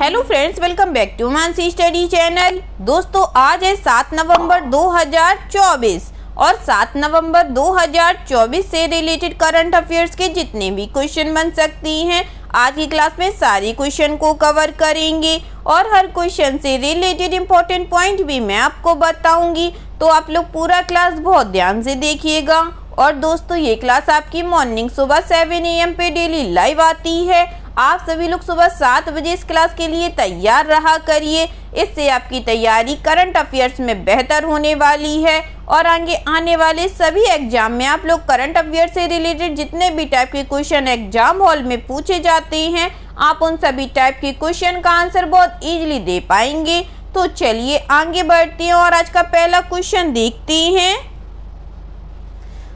Hello friends, welcome back to Mansi study channel. दोस्तों, आज है 7 नवंबर 2024 और 7 नवंबर 2024 से रिलेटेड करंट अफेयर्स के जितने भी क्वेश्चन बन सकती हैं, आज की क्लास में सारे क्वेश्चन को कवर करेंगे और हर क्वेश्चन से रिलेटेड इंपॉर्टेंट पॉइंट भी मैं आपको बताऊंगी। तो आप लोग पूरा क्लास बहुत ध्यान से देखिएगा। और दोस्तों, ये क्लास आपकी मॉर्निंग सुबह 7 AM पे डेली लाइव आती है। आप सभी लोग सुबह 7 बजे इस क्लास के लिए तैयार रहा करिए। इससे आपकी तैयारी करंट अफेयर्स में बेहतर होने वाली है और आगे आने वाले सभी एग्जाम में आप लोग करंट अफेयर से रिलेटेड जितने भी टाइप के क्वेश्चन एग्जाम हॉल में पूछे जाते हैं, आप उन सभी टाइप के क्वेश्चन का आंसर बहुत इजीली दे पाएंगे। तो चलिए आगे बढ़ते हैं और आज का पहला क्वेश्चन देखते हैं।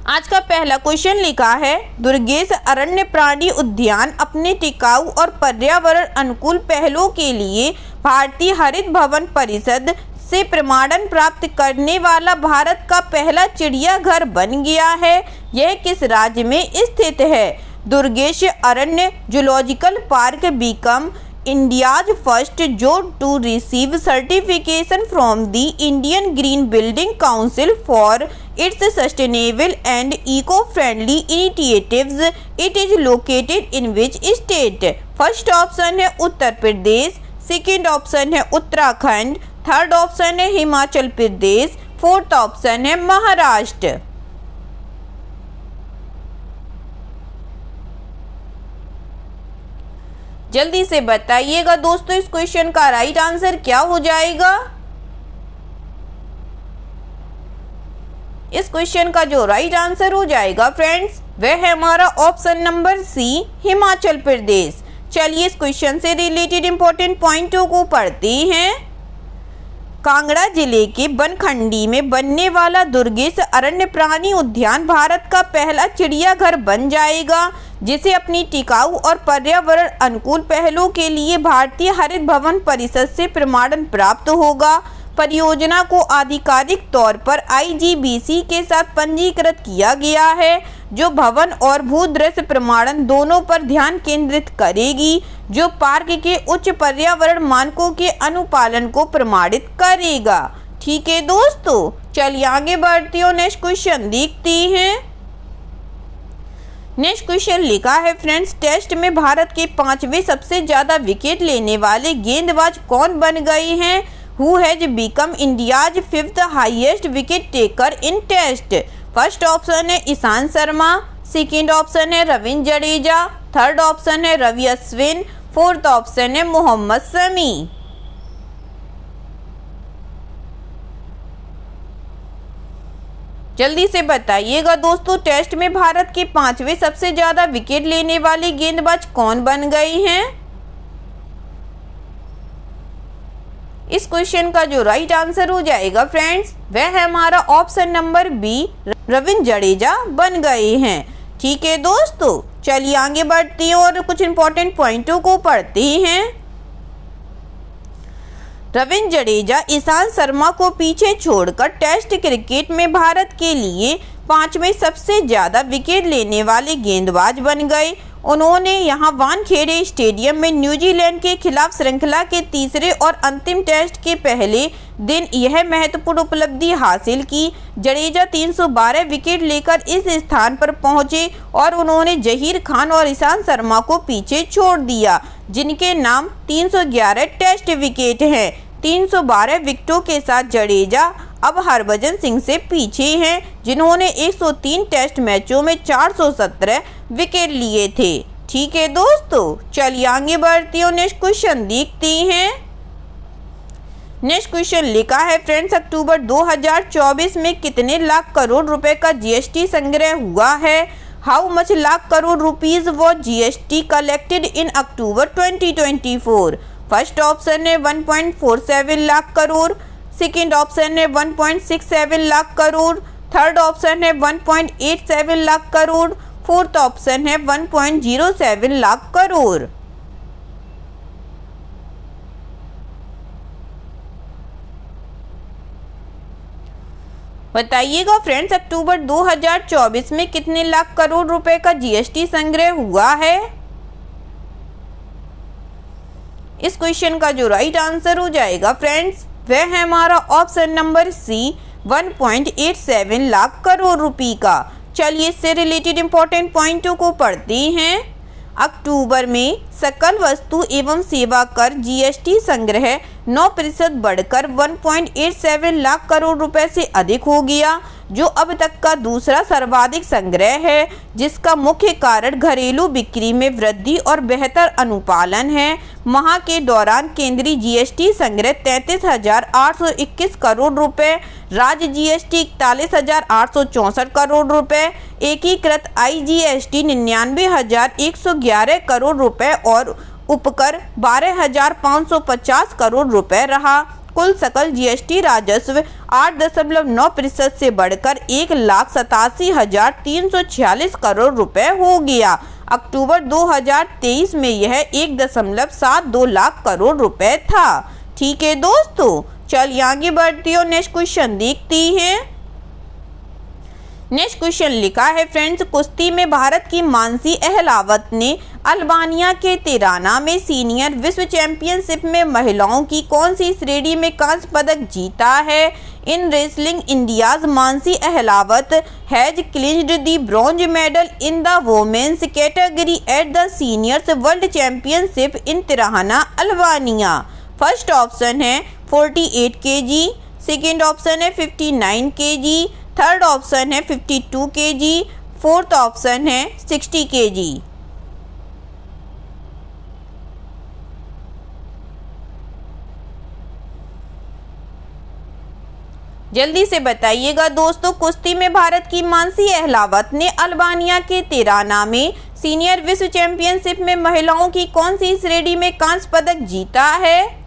आज का पहला क्वेश्चन लिखा है, दुर्गेश अरण्य प्राणी उद्यान अपने टिकाऊ और पर्यावरण अनुकूल पहलों के लिए भारतीय हरित भवन परिषद से प्रमाणन प्राप्त करने वाला भारत का पहला चिड़ियाघर बन गया है। यह किस राज्य में स्थित है? Durgesh Aranya zoological park become India's first zoo to receive certification from the Indian Green Building Council for its sustainable and eco-friendly initiatives. It is located in which state? First option है उत्तर प्रदेश, सेकेंड ऑप्शन है Uttarakhand, third option है Himachal Pradesh, fourth option है महाराष्ट्र। जल्दी से बताइएगा दोस्तों, इस question का राइट आंसर क्या हो जाएगा? इस क्वेश्चन का जो राइट आंसर हो जाएगा फ्रेंड्स, वह है हमारा ऑप्शन नंबर सी, हिमाचल प्रदेश। चलिए इस क्वेश्चन से रिलेटेड इंपॉर्टेंट पॉइंटों को पढ़ते हैं। कांगड़ा जिले के बनखंडी में बनने वाला दुर्गेश अरण्य प्राणी उद्यान भारत का पहला चिड़ियाघर बन जाएगा, जिसे अपनी टिकाऊ और पर्यावरण अनुकूल पहलों के लिए भारतीय हरित भवन परिषद से प्रमाणन प्राप्त होगा। परियोजना को आधिकारिक तौर पर IGBC के साथ पंजीकृत किया गया है, जो भवन और भूदृश्य प्रमाणन दोनों पर ध्यान केंद्रित करेगी, जो पार्क के उच्च पर्यावरण मानकों के अनुपालन को प्रमाणित करेगा। ठीक है दोस्तों, चलिए आगे बढ़ते हैं, नेक्स्ट क्वेश्चन देखते हैं। नेक्स्ट क्वेश्चन लिखा है फ्रेंड्स, टेस्ट में भारत के 5वें सबसे ज्यादा विकेट लेने वाले गेंदबाज कौन बन गए हैं? Who has become India's 5th highest wicket taker in Test? First option है ईशांत शर्मा, सेकेंड ऑप्शन है रविंद्र जडेजा, थर्ड ऑप्शन है रवि अश्विन, फोर्थ ऑप्शन है मोहम्मद शमी। जल्दी से बताइएगा दोस्तों, टेस्ट में भारत के 5वें सबसे ज्यादा विकेट लेने वाले गेंदबाज कौन बन गए हैं? इस क्वेश्चन का जो राइट आंसर हो जाएगा फ्रेंड्स, वह है हमारा option number B, Ravindra Jadeja बन गए हैं। ठीक है दोस्तों, चलिए आगे बढ़ते हैं और कुछ इंपॉर्टेंट पॉइंटों को पढ़ते हैं। रविंद्र जडेजा ईशांत शर्मा को पीछे छोड़कर टेस्ट क्रिकेट में भारत के लिए 5वें सबसे ज्यादा विकेट लेने वाले गेंदबाज बन गए। उन्होंने यहां वानखेड़े स्टेडियम में न्यूजीलैंड के खिलाफ श्रृंखला के तीसरे और अंतिम टेस्ट के पहले दिन यह महत्वपूर्ण उपलब्धि हासिल की। जडेजा 312 विकेट लेकर इस स्थान पर पहुंचे और उन्होंने जहीर खान और ईशांत शर्मा को पीछे छोड़ दिया, जिनके नाम 311 टेस्ट विकेट हैं। 312 विकेटों के साथ जडेजा अब हरभजन सिंह से पीछे हैं, जिन्होंने 103 टेस्ट मैचों में 417 विकेट लिए थे। ठीक है दोस्तों, चलिए आगे बढ़ते हैं, नेक्स्ट क्वेश्चन देखते हैं। नेक्स्ट क्वेश्चन लिखा है फ्रेंड्स, अक्टूबर 2024 में कितने लाख करोड़ रुपए का GST संग्रह हुआ है? How much lakh crore rupees was GST collected in October 2024? First option है 1.47 लाख करोड़, सेकेंड ऑप्शन है 1.67 लाख करोड़, थर्ड ऑप्शन है 1.87 लाख करोड़, फोर्थ ऑप्शन है 1.07 लाख करोड़। बताइएगा फ्रेंड्स, अक्टूबर 2024 में कितने लाख करोड़ रुपए का GST संग्रह हुआ है? इस क्वेश्चन का जो राइट आंसर हो जाएगा फ्रेंड्स वह है हमारा option number C 1.87 lakh crore रुपए का। चलिए इससे रिलेटेड इंपॉर्टेंट पॉइंटों को पढ़ते हैं। अक्टूबर में सकल वस्तु एवं सेवा कर जीएसटी संग्रह 9% बढ़कर 1.87 लाख करोड़ रुपए से अधिक हो गया, जो अब तक का दूसरा सर्वाधिक संग्रह है, जिसका मुख्य कारण घरेलू बिक्री में वृद्धि और बेहतर अनुपालन है। माह के दौरान केंद्रीय जीएसटी संग्रह 33,821 करोड़ रुपए, राज्य जीएसटी 41,864 करोड़ रुपए, एकीकृत आईजीएसटी 99,111 करोड़ रुपए और उपकर 12,550 करोड़ रुपए रहा। कुल सकल जीएसटी राजस्व 8.9% से बढ़कर 1,87,346 करोड़ रुपए हो गया। अक्टूबर 2023 में यह 1.72 लाख करोड़ रुपए था। ठीक है दोस्तों, चलिए आगे बढ़ती और नेक्स्ट क्वेश्चन देखती हैं। नेक्स्ट क्वेश्चन लिखा है फ्रेंड्स, कुश्ती में भारत की मानसी अहलावत ने अल्बानिया के तिराना में सीनियर विश्व चैंपियनशिप में महिलाओं की कौन सी श्रेणी में कांस्य पदक जीता है? In wrestling India's Mansi Ahlawat has clinched the bronze medal in the women's category at the seniors world championship in Tirana Albania. First option है 48 kg, सेकेंड ऑप्शन है 59 kg, थर्ड ऑप्शन है 52 kg, फोर्थ ऑप्शन है 60 kg। जल्दी से बताइएगा दोस्तों, कुश्ती में भारत की मानसी अहलावत ने अल्बानिया के तिराना में सीनियर विश्व चैंपियनशिप में महिलाओं की कौन सी श्रेणी में कांस्य पदक जीता है?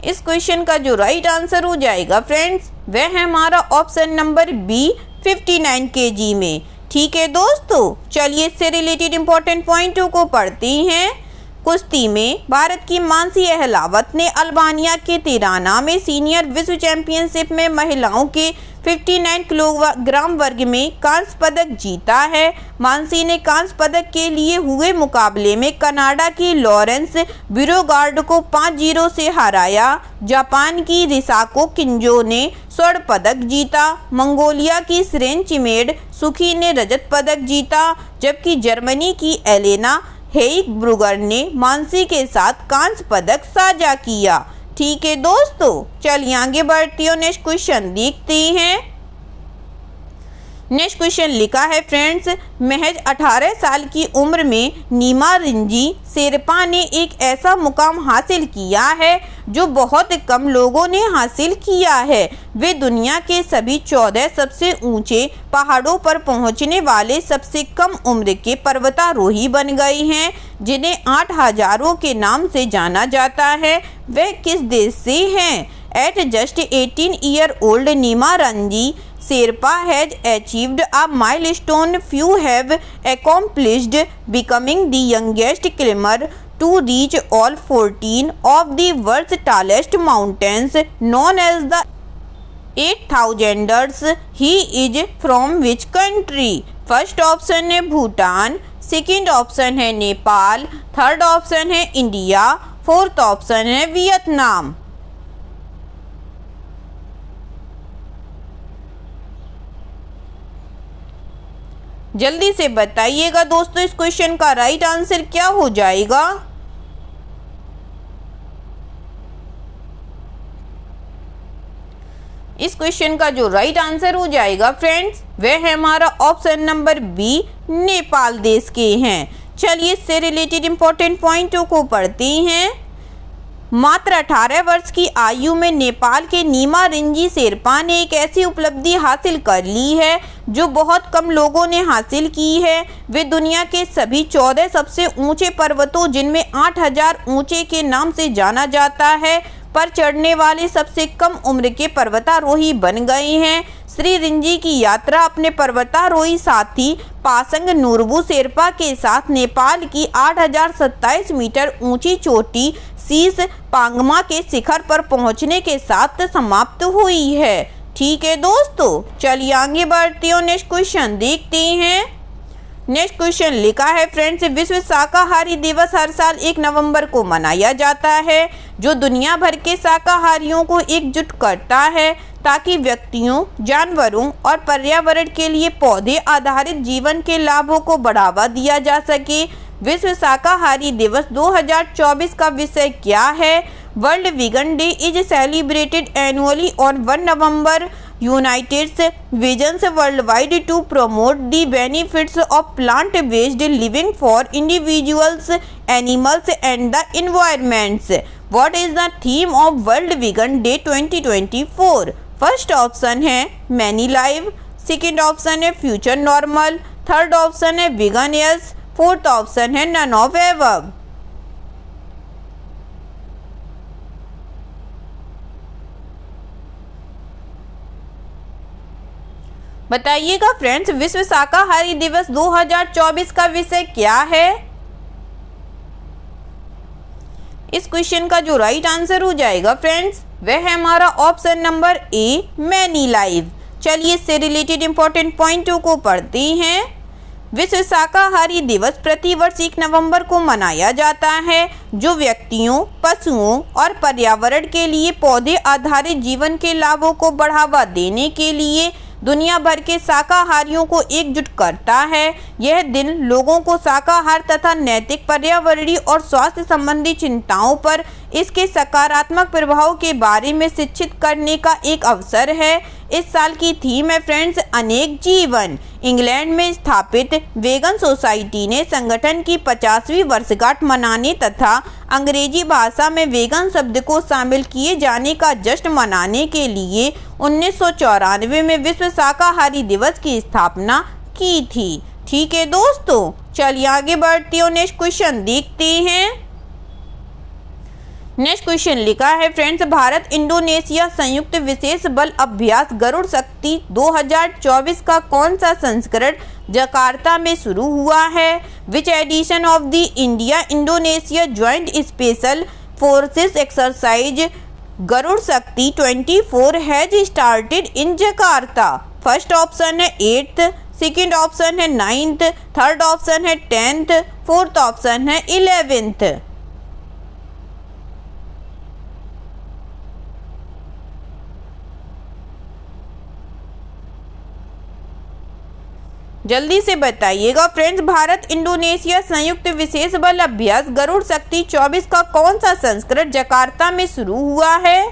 इस क्वेश्चन का जो राइट आंसर हो जाएगा फ्रेंड्स वह है हमारा ऑप्शन नंबर बी 59 kg में। ठीक है दोस्तों, चलिए इससे रिलेटेड इंपॉर्टेंट पॉइंटों को पढ़ते हैं। कुश्ती में भारत की मानसी अहलावत ने अल्बानिया के तिराना में सीनियर विश्व चैंपियनशिप में महिलाओं के 59 किलोग्राम वर्ग में कांस्य पदक जीता है। मानसी ने कांस्य पदक के लिए हुए मुकाबले में कनाडा की लॉरेंस बिरोगार्ड को 5-0 से हराया। जापान की रिसाको किंजो ने स्वर्ण पदक जीता। मंगोलिया की सेरेन चिमेड सुखी ने रजत पदक जीता, जबकि जर्मनी की एलेना हेइगब्रुगर ने मानसी के साथ कांस्य पदक साझा किया। ठीक है दोस्तों, चलिए आगे बढ़ती और नेक्स्ट क्वेश्चन देखते हैं। नेक्स्ट क्वेश्चन लिखा है फ्रेंड्स, महज 18 साल की उम्र में नीमा रिंजी शेरपा ने एक ऐसा मुकाम हासिल किया है जो बहुत कम लोगों ने हासिल किया है। वे दुनिया के सभी 14 सबसे ऊंचे पहाड़ों पर पहुंचने वाले सबसे कम उम्र के पर्वतारोही बन गए हैं, जिन्हें 8,000 के नाम से जाना जाता है। वे किस देश से हैं? At just 18 year old Nima Rinji Sherpa has achieved a milestone few have accomplished, becoming the youngest climber to reach all 14 of the world's tallest mountains, known as the 8,000ers. He is from which country? First option है Bhutan, second option है Nepal, third option है India, fourth option है Vietnam. जल्दी से बताइएगा दोस्तों, इस question का राइट आंसर क्या हो जाएगा? इस क्वेश्चन का जो राइट आंसर हो जाएगा फ्रेंड्स वह है हमारा ऑप्शन नंबर बी, नेपाल देश के हैं। चलिए इससे रिलेटेड इंपॉर्टेंट पॉइंटों को पढ़ते हैं। मात्र 18 वर्ष की आयु में नेपाल के नीमा रिंजी शेरपा ने एक ऐसी उपलब्धि हासिल कर ली है जो बहुत कम लोगों ने हासिल की है। वे दुनिया के सभी 14 सबसे ऊंचे पर्वतों, जिनमें 8,000 ऊंचे के नाम से जाना जाता है, पर चढ़ने वाले सबसे कम उम्र के पर्वतारोही बन गए हैं। श्री रिंजी की यात्रा अपने पर्वतारोही साथी पासंग नूरबू शेरपा के साथ नेपाल की 8,027 मीटर ऊंची चोटी शीश पांगमा के शिखर पर पहुंचने के साथ समाप्त हुई है। ठीक है दोस्तों, चलिए आगे बढ़ते हैं, नेक्स्ट क्वेश्चन देखते हैं। नेक्स्ट क्वेश्चन लिखा है फ्रेंड्स, विश्व शाकाहारी दिवस हर साल 1 नवंबर को मनाया जाता है, जो दुनिया भर के शाकाहारियों को एकजुट करता है ताकि व्यक्तियों, जानवरों और पर्यावरण के लिए पौधे आधारित जीवन के लाभों को बढ़ावा दिया जा सके। विश्व शाकाहारी दिवस 2024 का विषय क्या है? World vegan day is celebrated annually on 1 November. United visions worldwide to promote the benefits of plant based living for individuals, animals and the environments. What is the theme of world vegan day 2024? First option है many live, second option है future normal, third option है vegan yes, fourth option है none of above. बताइएगा friends, विश्व शाकाहारी दिवस 2024 का विषय क्या है? इस क्वेश्चन का जो राइट आंसर हो जाएगा फ्रेंड्स, वह है हमारा option number A, many live. चलिए इससे रिलेटेड इंपॉर्टेंट पॉइंटों को पढ़ते हैं। विश्व शाकाहारी दिवस प्रतिवर्ष 1 नवंबर को मनाया जाता है, जो व्यक्तियों, पशुओं और पर्यावरण के लिए पौधे आधारित जीवन के लाभों को बढ़ावा देने के लिए दुनिया भर के शाकाहारियों को एकजुट करता है। यह दिन लोगों को शाकाहार तथा नैतिक, पर्यावरणीय और स्वास्थ्य संबंधी चिंताओं पर इसके सकारात्मक प्रभाव के बारे में शिक्षित करने का एक अवसर है। इस साल की थीम है फ्रेंड्स, अनेक जीवन। इंग्लैंड में स्थापित वेगन सोसाइटी ने संगठन की 50वीं वर्षगांठ मनाने तथा अंग्रेजी भाषा में वेगन शब्द को शामिल किए जाने का जश्न मनाने के लिए 1994 में विश्व शाकाहारी दिवस की स्थापना की थी। ठीक है दोस्तों, चलिए आगे बढ़ते हैं, नेक्स्ट क्वेश्चन देखते हैं। नेक्स्ट क्वेश्चन लिखा है फ्रेंड्स, भारत इंडोनेशिया संयुक्त विशेष बल अभ्यास गरुड़ शक्ति 2024 का कौन सा संस्करण जकार्ता में शुरू हुआ है? Which edition of the India Indonesia joint special forces exercise Garud Shakti 24 has started in Jakarta? First option है 8th, सेकेंड ऑप्शन है 9th, थर्ड ऑप्शन है 10th, फोर्थ ऑप्शन है 11th। जल्दी से बताइएगा फ्रेंड्स, भारत इंडोनेशिया संयुक्त विशेष बल अभ्यास गरुड़ शक्ति 24 का कौन सा संस्करण जकार्ता में शुरू हुआ है?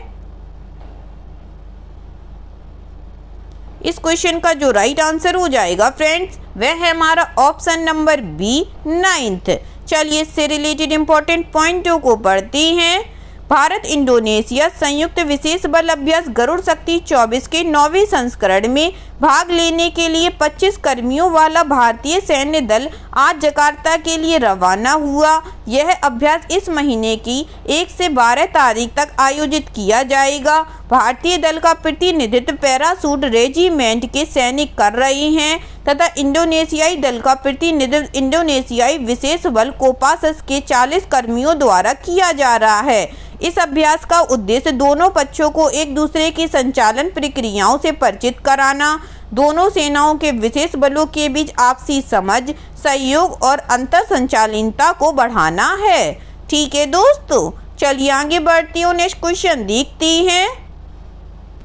इस क्वेश्चन का जो राइट आंसर हो जाएगा फ्रेंड्स, वह है हमारा ऑप्शन नंबर बी, 9th। चलिए इससे रिलेटेड इंपॉर्टेंट पॉइंटों को पढ़ते हैं। भारत इंडोनेशिया संयुक्त विशेष बल अभ्यास गरुड़ शक्ति 24 के 9वें संस्करण में भाग लेने के लिए 25 कर्मियों वाला भारतीय सैन्य दल आज जकार्ता के लिए रवाना हुआ। यह अभ्यास इस महीने की 1 से 12 तारीख तक आयोजित किया जाएगा। भारतीय दल का प्रतिनिधित्व पैराशूट रेजिमेंट के सैनिक कर रहे हैं तथा इंडोनेशियाई दल का प्रतिनिधित्व इंडोनेशियाई विशेष बल कोपासस के 40 कर्मियों द्वारा किया जा रहा है। इस अभ्यास का उद्देश्य दोनों पक्षों को एक दूसरे की संचालन प्रक्रियाओं से परिचित कराना, दोनों सेनाओं के विशेष बलों के बीच आपसी समझ, सहयोग और अंतर संचालनता को बढ़ाना है। ठीक है दोस्तों, चलिए आगे बढ़ती हूँ, नेक्स्ट क्वेश्चन देखते हैं।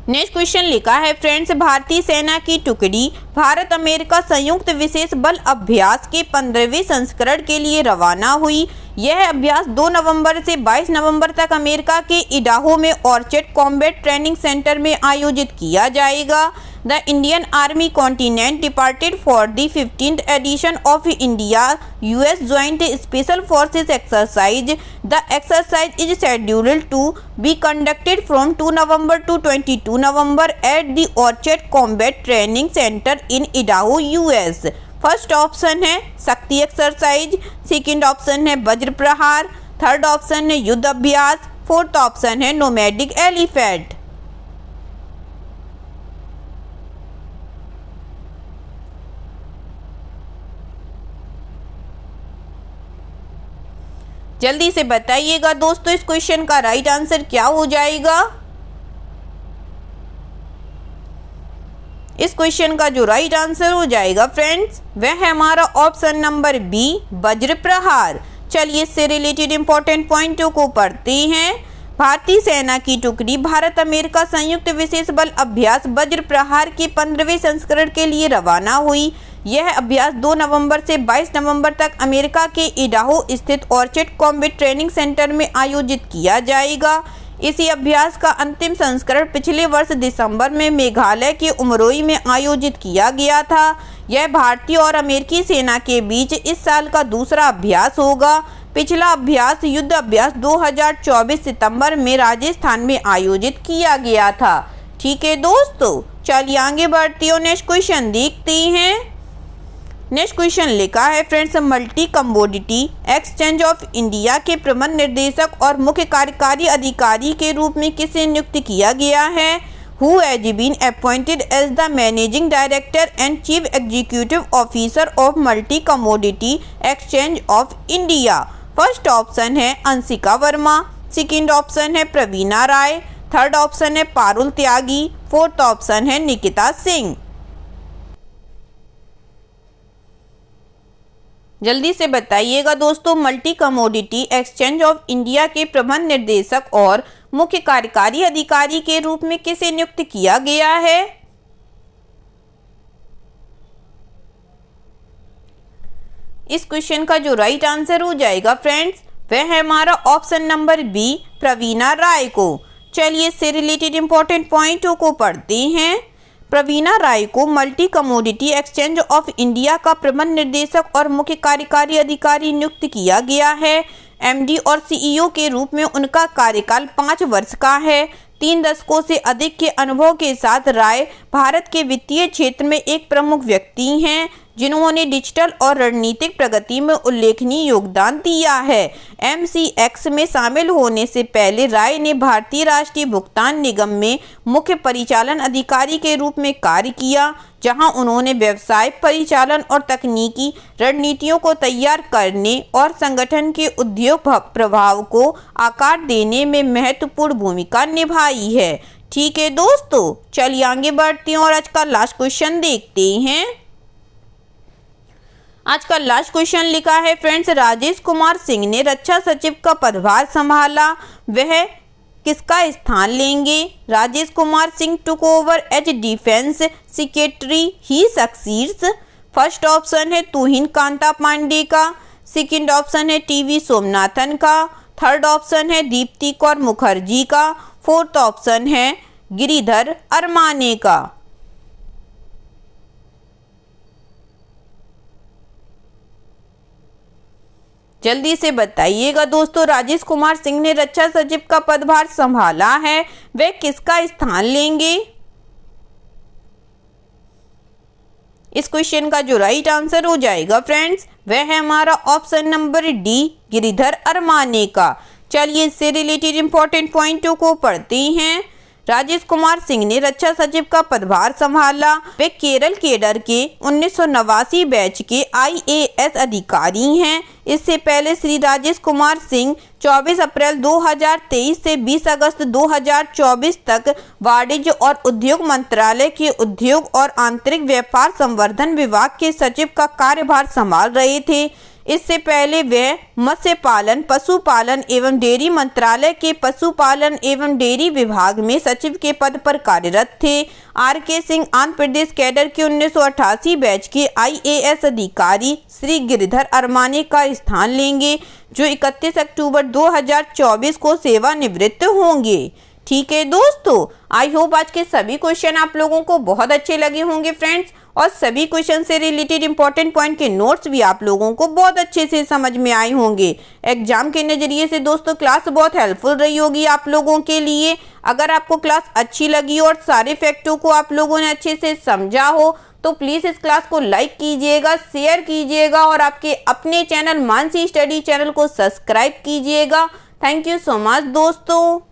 नेक्स्ट क्वेश्चन लिखा है फ्रेंड्स, भारतीय सेना की टुकड़ी भारत अमेरिका संयुक्त विशेष बल अभ्यास के 15वें संस्करण के लिए रवाना हुई। यह अभ्यास 2 नवंबर से 22 नवंबर तक अमेरिका के इडाहो में ऑर्चर्ड कॉम्बैट ट्रेनिंग सेंटर में आयोजित किया जाएगा। The Indian Army contingent departed for the 15th edition of India-US Joint Special Forces exercise. The exercise is scheduled to be conducted from 2 November to 22 November at the Orchard Combat Training Center in Idaho, US. First option है शक्ति exercise, second option है वज्र प्रहार, third option है युद्ध अभ्यास, fourth option है nomadic elephant. जल्दी से बताइएगा दोस्तों, इस क्वेश्चन का राइट आंसर क्या हो जाएगा? इस क्वेश्चन का जो राइट आंसर हो जाएगा फ्रेंड्स वह है हमारा ऑप्शन नंबर बी, वज्र प्रहार। चलिए इससे रिलेटेड इंपॉर्टेंट पॉइंटों को पढ़ते हैं। भारतीय सेना की टुकड़ी भारत अमेरिका संयुक्त विशेष बल अभ्यास वज्र प्रहार के 15वें संस्करण के लिए रवाना हुई। यह अभ्यास 2 नवंबर से 22 नवंबर तक अमेरिका के इडाहो स्थित ऑर्चर्ड कॉम्बैट ट्रेनिंग सेंटर में आयोजित किया जाएगा। इसी अभ्यास का अंतिम संस्करण पिछले वर्ष दिसंबर में मेघालय के उमरोई में आयोजित किया गया था। यह भारतीय और अमेरिकी सेना के बीच इस साल का दूसरा अभ्यास होगा। पिछला अभ्यास युद्ध अभ्यास 2024 सितंबर में राजस्थान में आयोजित किया गया था। ठीक है दोस्तों, चलिए आगे बढ़ते हैं, नेक्स्ट क्वेश्चन देखते हैं। नेक्स्ट क्वेश्चन लिखा है friends, multi commodity exchange of India के प्रबंध निर्देशक और मुख्य कार्यकारी अधिकारी के रूप में किसे नियुक्त किया गया है? Who has been appointed as the managing director and chief executive officer of Multi Commodity Exchange of India? First option है अंशिका वर्मा, सेकंड ऑप्शन है प्रवीणा राय, थर्ड ऑप्शन है पारुल त्यागी, फोर्थ ऑप्शन है निकिता सिंह। जल्दी से बताइएगा दोस्तों, multi commodity exchange of India के प्रबंध निर्देशक और मुख्य कार्यकारी अधिकारी के रूप में किसे नियुक्त किया गया है? इस क्वेश्चन का जो राइट आंसर हो जाएगा फ्रेंड्स वह है हमारा ऑप्शन नंबर बी, प्रवीणा राय को। चलिए इससे रिलेटेड इंपॉर्टेंट पॉइंटों को पढ़ते हैं। प्रवीणा राय को multi commodity exchange of India का प्रबंध निर्देशक और मुख्य कार्यकारी अधिकारी नियुक्त किया गया है। एमडी और सीईओ के रूप में उनका कार्यकाल 5 वर्ष का है। 3 दशकों से अधिक के अनुभव के साथ राय भारत के वित्तीय क्षेत्र में एक प्रमुख व्यक्ति हैं, जिन्होंने डिजिटल और रणनीतिक प्रगति में उल्लेखनीय योगदान दिया है। एमसीएक्स में शामिल होने से पहले राय ने भारतीय राष्ट्रीय भुगतान निगम में मुख्य परिचालन अधिकारी के रूप में कार्य किया, जहां उन्होंने व्यवसाय परिचालन और तकनीकी रणनीतियों को तैयार करने और संगठन के उद्योग प्रभाव को आकार देने में महत्वपूर्ण भूमिका निभाई है। ठीक है दोस्तों, चलिए आगे बढ़ते हैं और आज का लास्ट क्वेश्चन देखते हैं। आज का लास्ट क्वेश्चन लिखा है फ्रेंड्स, राजेश कुमार सिंह ने रक्षा सचिव का पदभार संभाला, वह किसका स्थान लेंगे? Rajesh Kumar Singh took over as defence secretary, he succeeds. First option है तुहिन कांता पांडे का, सेकंड ऑप्शन है टीवी सोमनाथन का, थर्ड ऑप्शन है दीप्ति कौर मुखर्जी का, फोर्थ ऑप्शन है गिरिधर अरमाने का। जल्दी से बताइएगा दोस्तों, राजेश कुमार सिंह ने रक्षा सचिव का पदभार संभाला है, वे किसका स्थान लेंगे? इस क्वेश्चन का जो राइट आंसर हो जाएगा फ्रेंड्स वह है हमारा option number D, Giridhar Aramane का। चलिए इससे रिलेटेड इंपॉर्टेंट पॉइंटों को पढ़ते हैं। राजेश कुमार सिंह ने रक्षा सचिव का पदभार संभाला, वे केरल केडर के 1989 बैच के आईएएस अधिकारी हैं। इससे पहले श्री राजेश कुमार सिंह 24 अप्रैल 2023 से 20 अगस्त 2024 तक वाणिज्य और उद्योग मंत्रालय के उद्योग और आंतरिक व्यापार संवर्धन विभाग के सचिव का कार्यभार संभाल रहे थे। इससे पहले वे मत्स्य पालन, पशुपालन एवं डेयरी मंत्रालय के पशुपालन एवं डेयरी विभाग में सचिव के पद पर कार्यरत थे। आर के सिंह आंध्र प्रदेश कैडर के 1988 बैच के आईएएस अधिकारी श्री गिरिधर अरमाने का स्थान लेंगे, जो 31 अक्टूबर 2024 को सेवानिवृत्त होंगे। ठीक है दोस्तों, आई होप आज के सभी क्वेश्चन आप लोगों को बहुत अच्छे लगे होंगे फ्रेंड्स, और सभी क्वेश्चन से रिलेटेड इंपॉर्टेंट पॉइंट के नोट्स भी आप लोगों को बहुत अच्छे से समझ में आए होंगे। एग्जाम के नज़रिए से दोस्तों क्लास बहुत हेल्पफुल रही होगी आप लोगों के लिए। अगर आपको क्लास अच्छी लगी और सारे फैक्टों को आप लोगों ने अच्छे से समझा हो तो प्लीज़ इस क्लास को लाइक कीजिएगा, शेयर कीजिएगा और आपके अपने चैनल मानसी स्टडी चैनल को सब्सक्राइब कीजिएगा। थैंक यू सो मच दोस्तों।